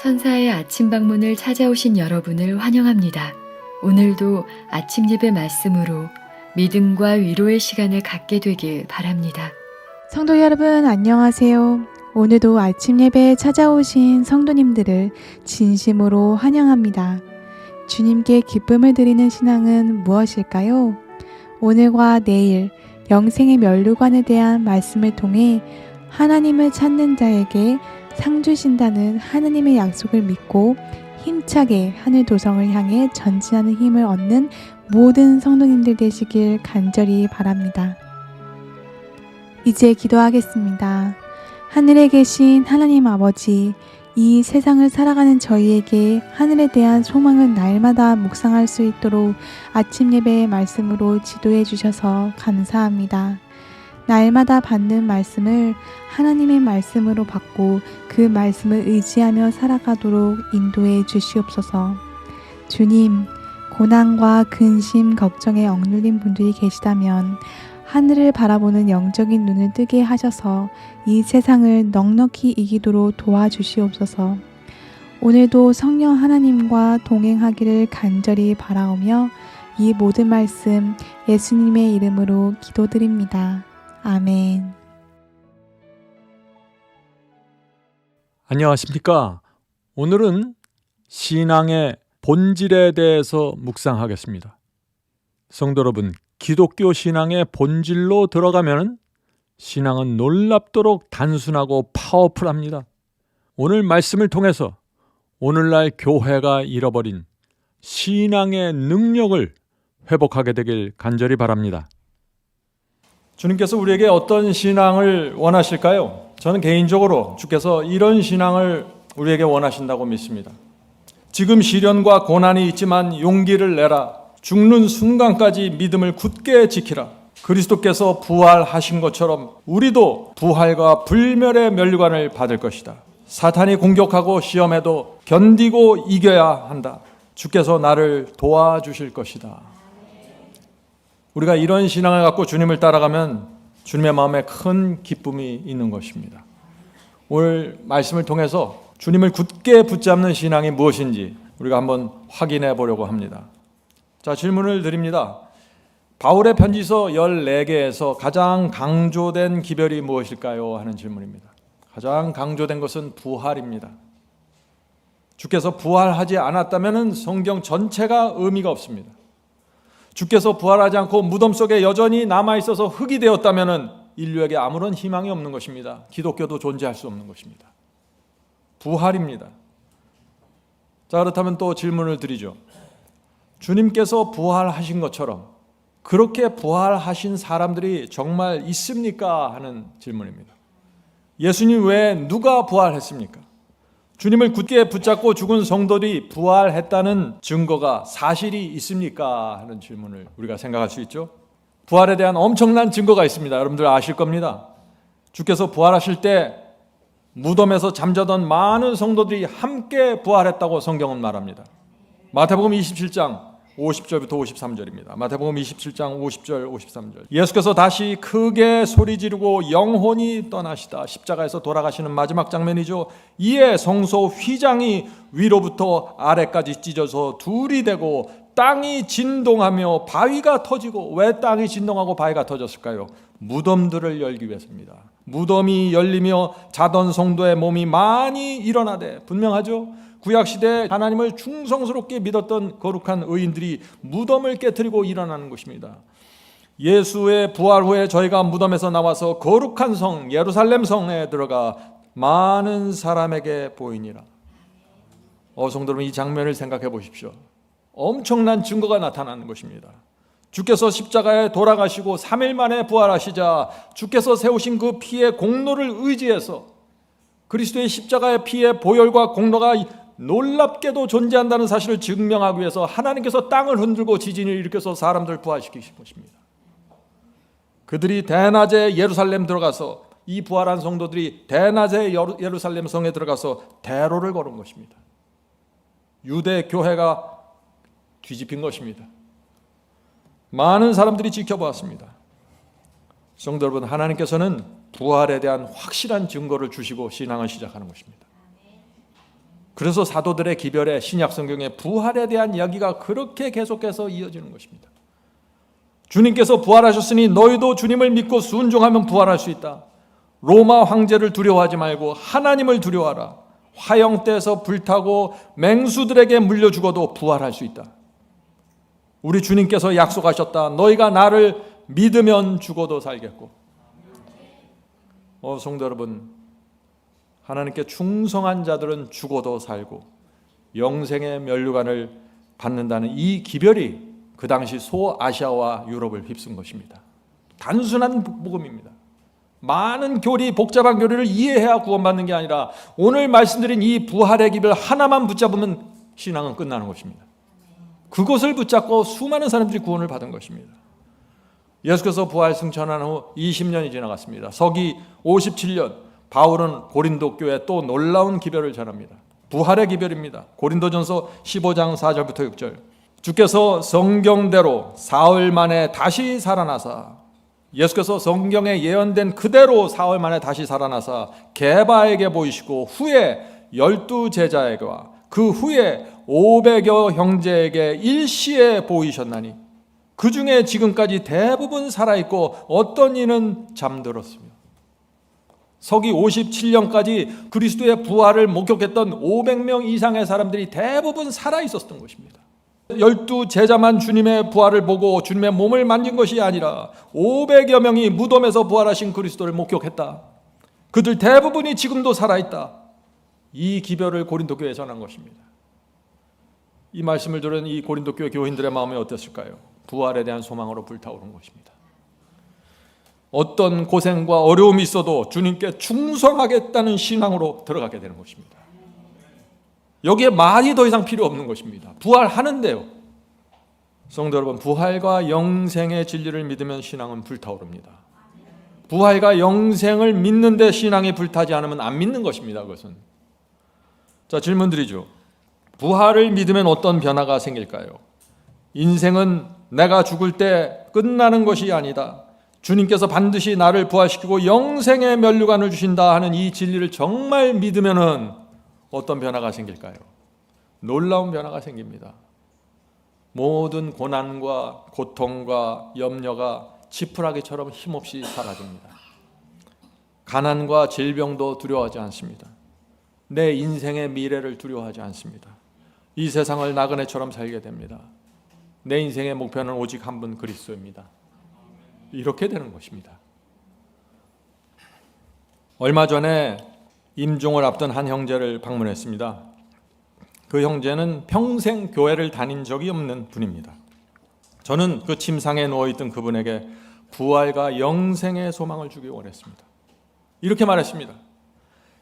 천사의 아침 방문을 찾아오신 여러분을 환영합니다. 오늘도 아침 예배 말씀으로 믿음과 위로의 시간을 갖게 되길 바랍니다. 성도 여러분 안녕하세요. 오늘도 아침 예배에 찾아오신 성도님들을 진심으로 환영합니다. 주님께 기쁨을 드리는 신앙은 무엇일까요? 오늘과 내일 영생의 면류관에 대한 말씀을 통해 하나님을 찾는 자에게 상 주신다는 하나님의 약속을 믿고 힘차게 하늘 도성을 향해 전진하는 힘을 얻는 모든 성도님들 되시길 간절히 바랍니다. 이제 기도하겠습니다. 하늘에 계신 하나님 아버지, 이 세상을 살아가는 저희에게 하늘에 대한 소망을 날마다 묵상할 수 있도록 아침 예배의 말씀으로 지도해 주셔서 감사합니다. 날마다 받는 말씀을 하나님의 말씀으로 받고 그 말씀을 의지하며 살아가도록 인도해 주시옵소서. 주님, 고난과 근심, 걱정에 억눌린 분들이 계시다면 하늘을 바라보는 영적인 눈을 뜨게 하셔서 이 세상을 넉넉히 이기도록 도와주시옵소서. 오늘도 성령 하나님과 동행하기를 간절히 바라오며 이 모든 말씀 예수님의 이름으로 기도드립니다. 아멘. 안녕하십니까? 오늘은 신앙의 본질에 대해서 묵상하겠습니다. 성도 여러분, 기독교 신앙의 본질로 들어가면 신앙은 놀랍도록 단순하고 파워풀합니다. 오늘 말씀을 통해서 오늘날 교회가 잃어버린 신앙의 능력을 회복하게 되길 간절히 바랍니다. 주님께서 우리에게 어떤 신앙을 원하실까요? 저는 개인적으로 주께서 이런 신앙을 우리에게 원하신다고 믿습니다. 지금 시련과 고난이 있지만 용기를 내라. 죽는 순간까지 믿음을 굳게 지키라. 그리스도께서 부활하신 것처럼 우리도 부활과 불멸의 면류관을 받을 것이다. 사탄이 공격하고 시험해도 견디고 이겨야 한다. 주께서 나를 도와주실 것이다. 우리가 이런 신앙을 갖고 주님을 따라가면 주님의 마음에 큰 기쁨이 있는 것입니다. 오늘 말씀을 통해서 주님을 굳게 붙잡는 신앙이 무엇인지 우리가 한번 확인해 보려고 합니다. 자, 질문을 드립니다. 바울의 편지서 14개에서 가장 강조된 기별이 무엇일까요? 하는 질문입니다. 가장 강조된 것은 부활입니다. 주께서 부활하지 않았다면 성경 전체가 의미가 없습니다. 주께서 부활하지 않고 무덤 속에 여전히 남아있어서 흙이 되었다면 인류에게 아무런 희망이 없는 것입니다. 기독교도 존재할 수 없는 것입니다. 부활입니다. 자, 그렇다면 또 질문을 드리죠. 주님께서 부활하신 것처럼 그렇게 부활하신 사람들이 정말 있습니까? 하는 질문입니다. 예수님 외에 누가 부활했습니까? 주님을 굳게 붙잡고 죽은 성도들이 부활했다는 증거가 사실이 있습니까? 하는 질문을 우리가 생각할 수 있죠. 부활에 대한 엄청난 증거가 있습니다. 여러분들 아실 겁니다. 주께서 부활하실 때 무덤에서 잠자던 많은 성도들이 함께 부활했다고 성경은 말합니다. 마태복음 27장 50절부터 53절입니다. 마태복음 27장 50절 53절. 예수께서 다시 크게 소리 지르고 영혼이 떠나시다. 십자가에서 돌아가시는 마지막 장면이죠. 이에 성소 휘장이 위로부터 아래까지 찢어서 둘이 되고 땅이 진동하며 바위가 터지고, 왜 땅이 진동하고 바위가 터졌을까요? 무덤들을 열기 위해서입니다. 무덤이 열리며 자던 성도의 몸이 많이 일어나되, 분명하죠? 구약시대에 하나님을 충성스럽게 믿었던 거룩한 의인들이 무덤을 깨트리고 일어나는 것입니다. 예수의 부활 후에 저희가 무덤에서 나와서 거룩한 성 예루살렘 성에 들어가 많은 사람에게 보이니라. 성도 여러분, 이 장면을 생각해 보십시오. 엄청난 증거가 나타나는 것입니다. 주께서 십자가에 돌아가시고 3일 만에 부활하시자 주께서 세우신 그 피의 공로를 의지해서 그리스도의 십자가의 피의 보혈과 공로가 놀랍게도 존재한다는 사실을 증명하기 위해서 하나님께서 땅을 흔들고 지진을 일으켜서 사람들을 부활시키신 것입니다. 그들이 대낮에 예루살렘 들어가서, 이 부활한 성도들이 대낮에 예루살렘 성에 들어가서 대로를 걸은 것입니다. 유대 교회가 뒤집힌 것입니다. 많은 사람들이 지켜보았습니다. 성도 여러분, 하나님께서는 부활에 대한 확실한 증거를 주시고 신앙을 시작하는 것입니다. 그래서 사도들의 기별에 신약 성경의 부활에 대한 이야기가 그렇게 계속해서 이어지는 것입니다. 주님께서 부활하셨으니 너희도 주님을 믿고 순종하면 부활할 수 있다. 로마 황제를 두려워하지 말고 하나님을 두려워하라. 화형대에서 불타고 맹수들에게 물려 죽어도 부활할 수 있다. 우리 주님께서 약속하셨다. 너희가 나를 믿으면 죽어도 살겠고. 성도 여러분, 하나님께 충성한 자들은 죽어도 살고 영생의 면류관을 받는다는 이 기별이 그 당시 소아시아와 유럽을 휩쓴 것입니다. 단순한 복음입니다. 많은 교리, 복잡한 교리를 이해해야 구원받는 게 아니라 오늘 말씀드린 이 부활의 기별 하나만 붙잡으면 신앙은 끝나는 것입니다. 그것을 붙잡고 수많은 사람들이 구원을 받은 것입니다. 예수께서 부활 승천한 후 20년이 지나갔습니다. 서기 57년 바울은 고린도 교회에 또 놀라운 기별을 전합니다. 부활의 기별입니다. 고린도전서 15장 4절부터 6절. 주께서 성경대로 사흘 만에 다시 살아나사, 예수께서 성경에 예언된 그대로 사흘 만에 다시 살아나사 게바에게 보이시고 후에 12제자에게와 그 후에 500여 형제에게 일시에 보이셨나니 그 중에 지금까지 대부분 살아있고 어떤 이는 잠들었으며. 서기 57년까지 그리스도의 부활을 목격했던 500명 이상의 사람들이 대부분 살아있었던 것입니다. 12제자만 주님의 부활을 보고 주님의 몸을 만진 것이 아니라 500여 명이 무덤에서 부활하신 그리스도를 목격했다. 그들 대부분이 지금도 살아있다. 이 기별을 고린도 교회에 전한 것입니다. 이 말씀을 들은 이 고린도 교회 교인들의 마음이 어땠을까요? 부활에 대한 소망으로 불타오른 것입니다. 어떤 고생과 어려움이 있어도 주님께 충성하겠다는 신앙으로 들어가게 되는 것입니다. 여기에 말이 더 이상 필요 없는 것입니다. 부활하는데요. 성도 여러분, 부활과 영생의 진리를 믿으면 신앙은 불타오릅니다. 부활과 영생을 믿는데 신앙이 불타지 않으면 안 믿는 것입니다. 그것은. 자, 질문 드리죠. 부활을 믿으면 어떤 변화가 생길까요? 인생은 내가 죽을 때 끝나는 것이 아니다. 주님께서 반드시 나를 부활시키고 영생의 면류관을 주신다 하는 이 진리를 정말 믿으면은 어떤 변화가 생길까요? 놀라운 변화가 생깁니다. 모든 고난과 고통과 염려가 지푸라기처럼 힘없이 사라집니다. 가난과 질병도 두려워하지 않습니다. 내 인생의 미래를 두려워하지 않습니다. 이 세상을 나그네처럼 살게 됩니다. 내 인생의 목표는 오직 한 분 그리스도입니다. 이렇게 되는 것입니다. 얼마 전에 임종을 앞둔 한 형제를 방문했습니다. 그 형제는 평생 교회를 다닌 적이 없는 분입니다. 저는 그 침상에 누워있던 그분에게 부활과 영생의 소망을 주기 원했습니다. 이렇게 말했습니다.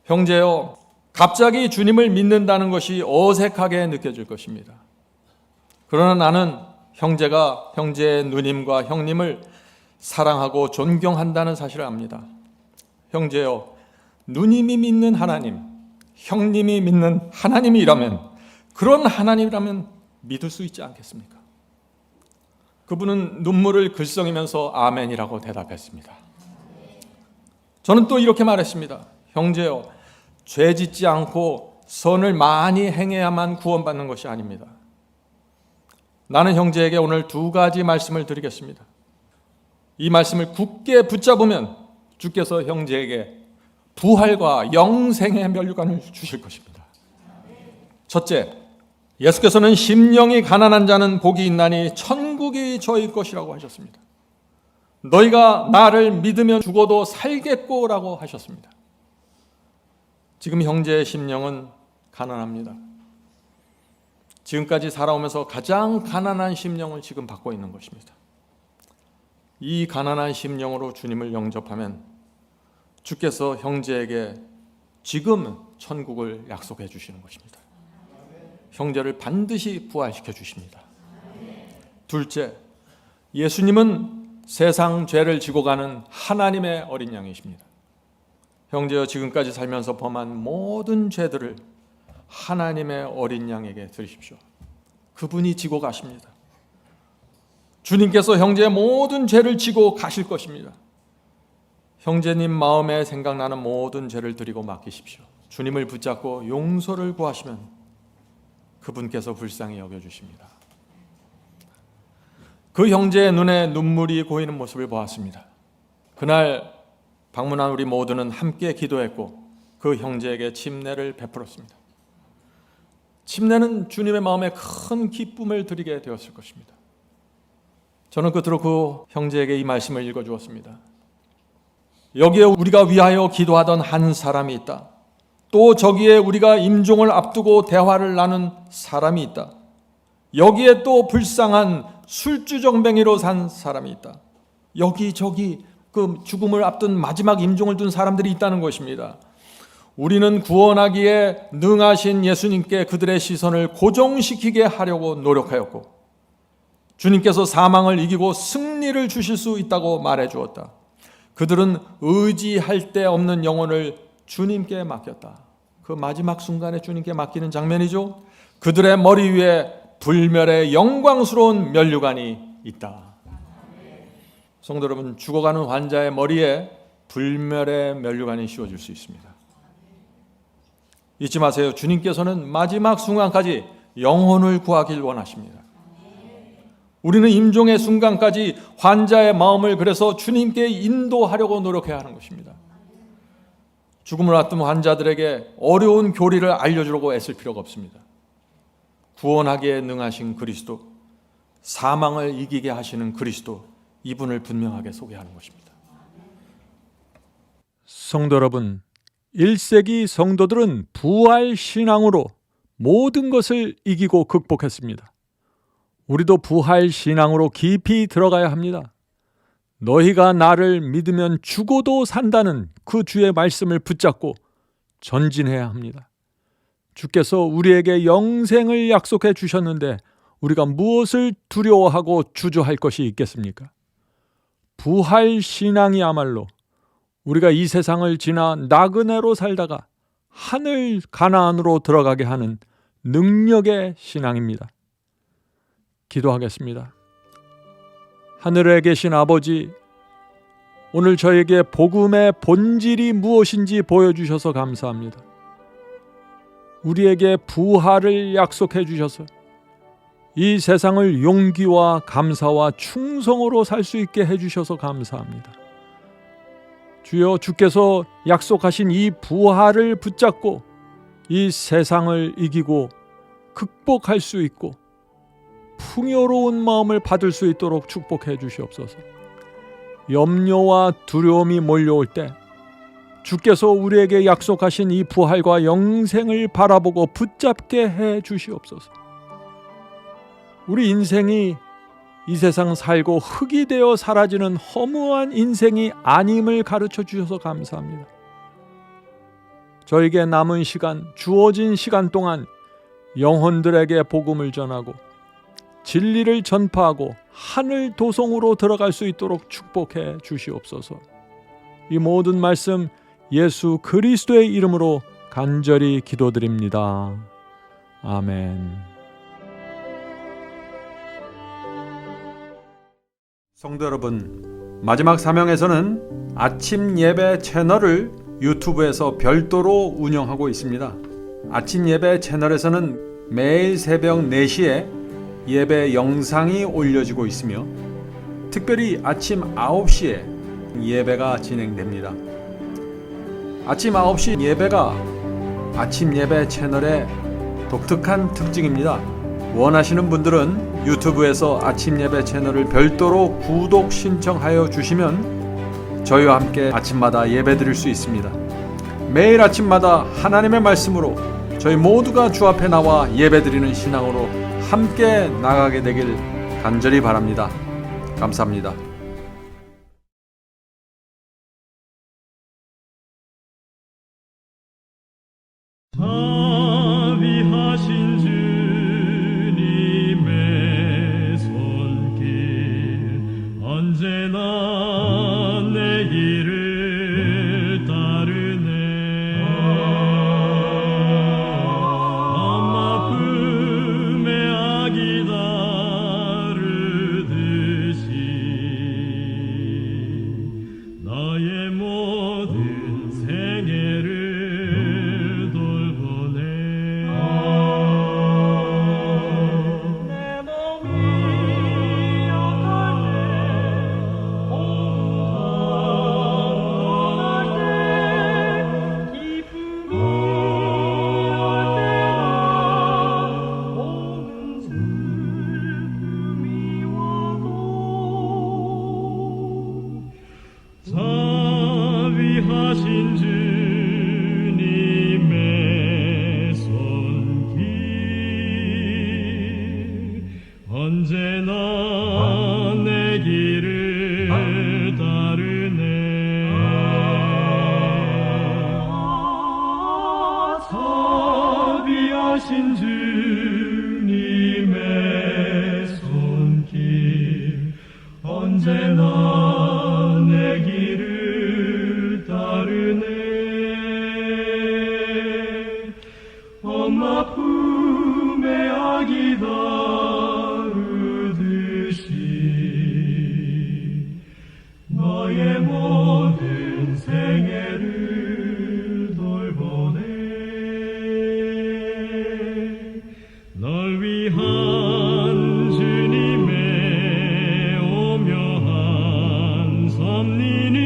형제여, 갑자기 주님을 믿는다는 것이 어색하게 느껴질 것입니다. 그러나 나는 형제가 형제의 누님과 형님을 사랑하고 존경한다는 사실을 압니다. 형제여, 누님이 믿는 하나님, 형님이 믿는 하나님이라면, 그런 하나님이라면 믿을 수 있지 않겠습니까? 그분은 눈물을 글썽이면서 아멘이라고 대답했습니다. 저는 또 이렇게 말했습니다. 형제여, 죄 짓지 않고 선을 많이 행해야만 구원받는 것이 아닙니다. 나는 형제에게 오늘 두 가지 말씀을 드리겠습니다. 이 말씀을 굳게 붙잡으면 주께서 형제에게 부활과 영생의 면류관을 주실 것입니다. 첫째, 예수께서는 심령이 가난한 자는 복이 있나니 천국이 저희 것이라고 하셨습니다. 너희가 나를 믿으면 죽어도 살겠고라고 하셨습니다. 지금 형제의 심령은 가난합니다. 지금까지 살아오면서 가장 가난한 심령을 지금 받고 있는 것입니다. 이 가난한 심령으로 주님을 영접하면 주께서 형제에게 지금 천국을 약속해 주시는 것입니다. 형제를 반드시 부활시켜 주십니다. 둘째, 예수님은 세상 죄를 지고 가는 하나님의 어린 양이십니다. 형제여, 지금까지 살면서 범한 모든 죄들을 하나님의 어린 양에게 드리십시오. 그분이 지고 가십니다. 주님께서 형제의 모든 죄를 지고 가실 것입니다. 형제님 마음에 생각나는 모든 죄를 드리고 맡기십시오. 주님을 붙잡고 용서를 구하시면 그분께서 불쌍히 여겨주십니다. 그 형제의 눈에 눈물이 고이는 모습을 보았습니다. 그날 방문한 우리 모두는 함께 기도했고 그 형제에게 침례를 베풀었습니다. 침례는 주님의 마음에 큰 기쁨을 드리게 되었을 것입니다. 저는 끝으로 그 형제에게 이 말씀을 읽어주었습니다. 여기에 우리가 위하여 기도하던 한 사람이 있다. 또 저기에 우리가 임종을 앞두고 대화를 나눈 사람이 있다. 여기에 또 불쌍한 술주정뱅이로 산 사람이 있다. 여기저기 그 죽음을 앞둔 마지막 임종을 둔 사람들이 있다는 것입니다. 우리는 구원하기에 능하신 예수님께 그들의 시선을 고정시키게 하려고 노력하였고 주님께서 사망을 이기고 승리를 주실 수 있다고 말해 주었다. 그들은 의지할 데 없는 영혼을 주님께 맡겼다. 그 마지막 순간에 주님께 맡기는 장면이죠. 그들의 머리 위에 불멸의 영광스러운 면류관이 있다. 성도 여러분, 죽어가는 환자의 머리에 불멸의 면류관이 씌워질 수 있습니다. 잊지 마세요. 주님께서는 마지막 순간까지 영혼을 구하길 원하십니다. 우리는 임종의 순간까지 환자의 마음을 그래서 주님께 인도하려고 노력해야 하는 것입니다. 죽음을 앞둔 환자들에게 어려운 교리를 알려주려고 애쓸 필요가 없습니다. 구원하기에 능하신 그리스도, 사망을 이기게 하시는 그리스도, 이분을 분명하게 소개하는 것입니다. 성도 여러분, 1세기 성도들은 부활 신앙으로 모든 것을 이기고 극복했습니다. 우리도 부활 신앙으로 깊이 들어가야 합니다. 너희가 나를 믿으면 죽어도 산다는 그 주의 말씀을 붙잡고 전진해야 합니다. 주께서 우리에게 영생을 약속해 주셨는데 우리가 무엇을 두려워하고 주저할 것이 있겠습니까? 부활 신앙이야말로 우리가 이 세상을 지나 나그네로 살다가 하늘 가나안으로 들어가게 하는 능력의 신앙입니다. 기도하겠습니다. 하늘에 계신 아버지, 오늘 저에게 복음의 본질이 무엇인지 보여주셔서 감사합니다. 우리에게 부활을 약속해 주셔서 이 세상을 용기와 감사와 충성으로 살 수 있게 해주셔서 감사합니다. 주여, 주께서 약속하신 이 부활을 붙잡고 이 세상을 이기고 극복할 수 있고 풍요로운 마음을 받을 수 있도록 축복해 주시옵소서. 염려와 두려움이 몰려올 때 주께서 우리에게 약속하신 이 부활과 영생을 바라보고 붙잡게 해 주시옵소서. 우리 인생이 이 세상 살고 흙이 되어 사라지는 허무한 인생이 아님을 가르쳐 주셔서 감사합니다. 저에게 남은 시간, 주어진 시간 동안 영혼들에게 복음을 전하고 진리를 전파하고 하늘 도성으로 들어갈 수 있도록 축복해 주시옵소서. 이 모든 말씀 예수 그리스도의 이름으로 간절히 기도드립니다. 아멘. 성도 여러분, 마지막 사명에서는 아침 예배 채널을 유튜브에서 별도로 운영하고 있습니다. 아침 예배 채널에서는 매일 새벽 4시에 예배 영상이 올려지고 있으며 특별히 아침 9시에 예배가 진행됩니다. 아침 9시 예배가 아침 예배 채널의 독특한 특징입니다. 원하시는 분들은 유튜브에서 아침 예배 채널을 별도로 구독 신청하여 주시면 저희와 함께 아침마다 예배 드릴 수 있습니다. 매일 아침마다 하나님의 말씀으로 저희 모두가 주 앞에 나와 예배 드리는 신앙으로 함께 나가게 되길 간절히 바랍니다. 감사합니다. 자비하신 주님의 손길 언제나 내 길을 따르네. 아픔의 악이 다르듯이 나의 모든 생애를 자비하신 주님의 손길 언제나 내 길을 따르네. 엄마 품에 아기 다루듯이 너의 모든 생애를 돌보네. 널 위한 주님의 오묘한 섭리는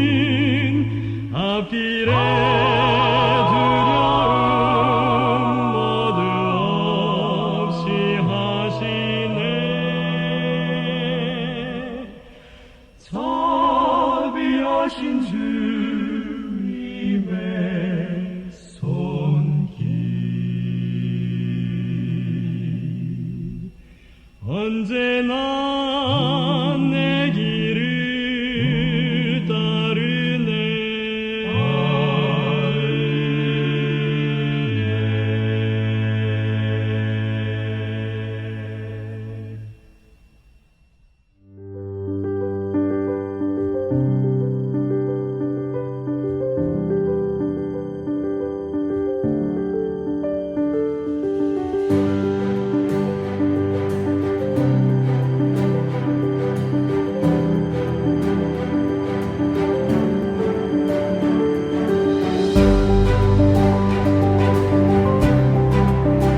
앞길에 두려움 모두 없이 하시네. 자비하신 주님의 손길 언제나